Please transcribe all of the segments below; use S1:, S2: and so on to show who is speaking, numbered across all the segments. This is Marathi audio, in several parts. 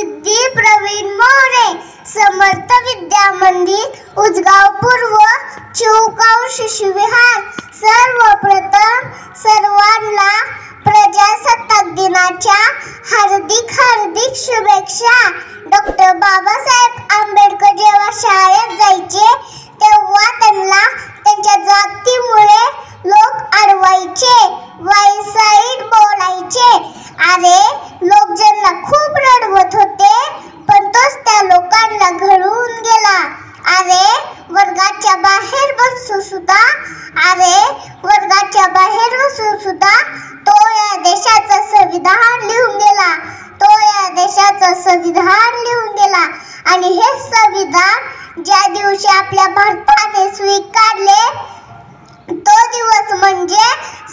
S1: सिद्धी प्रवीण मोरे, समर्थ विद्या मंदिर उजगाव पूर्व, चिऊगाव शिशुविहार. सर्वप्रथम सर्वांना प्रजासत्ताक दिनाच्या हार्दिक शुभेच्छा. डॉक्टर बाबासाहेब आंबेडकर जेव्हा शाळेत जायचे तेव्हा त्यांना त्यांच्या जातीमुळे लोक अडवायचे, वाईसाईड बोलायचे. अरे लोक ज्यांना खूप रडवत होते पण तोच त्या लोकांना घडवून गेला. अरे वर्गाच्या बाहेर बसून सुद्धा तो या देशाचं संविधान लिहून गेला. आणि हे संविधान ज्या दिवशी आपल्या भारताने स्वीकारले तो दिवस म्हणजे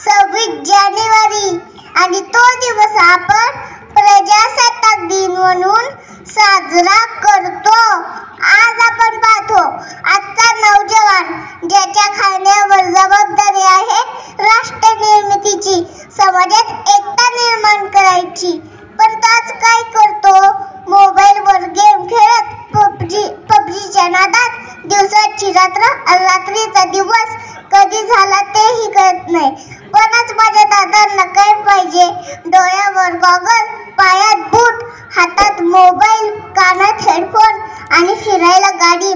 S1: 26 जानेवारी. आणि तो दिवस आपण प्रजासत्ताक दिन म्हणून साजरा करतो. आज आपण पाहतो आजचा नौजवान ज्याच्या खांद्यावर जबाबदारी आहे राष्ट्र निर्मितीची, समाजात एकता निर्माण करायची, पण तोच काय करतो? मोबाईलवर गेम खेळत पबजीच्या नादात दिवसाची रात्र, रात्रीचा दिवस कधी झाला तेही कळत नाही. पणच माझ्या दादांना काय पाहिजे? डोळ्यावर गॉगल, पायात बूट, हातात मोबाईल, कानात हेडफोन आणि फिरायला गाडी,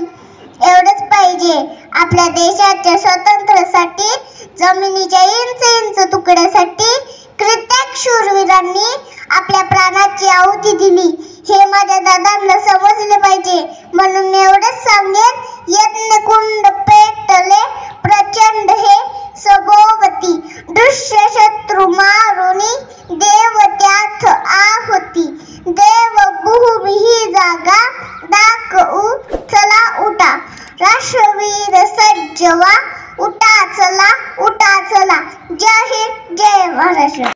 S1: एवढंच पाहिजे. आपल्या देशाच्या स्वातंत्र्यासाठी, जमिनीच्या इंच तुकड्यासाठी कित्येक शूरवीरांनी आपल्या प्राणाची आहुती दिली, हे माझ्या दादांना समजले पाहिजे. म्हणून एवढंच सांगेन, यज्ञ कुंड पेटले प्रचंड हे सभोवती, दृश्य शत्रू मारुनी देव त्यात आहुती. देवभूमी ही जागा दाखवू चला उठा, राष्ट्रवीर सज्ज व्हा, उठा चला. जय हिंद, जय महाराष्ट्र.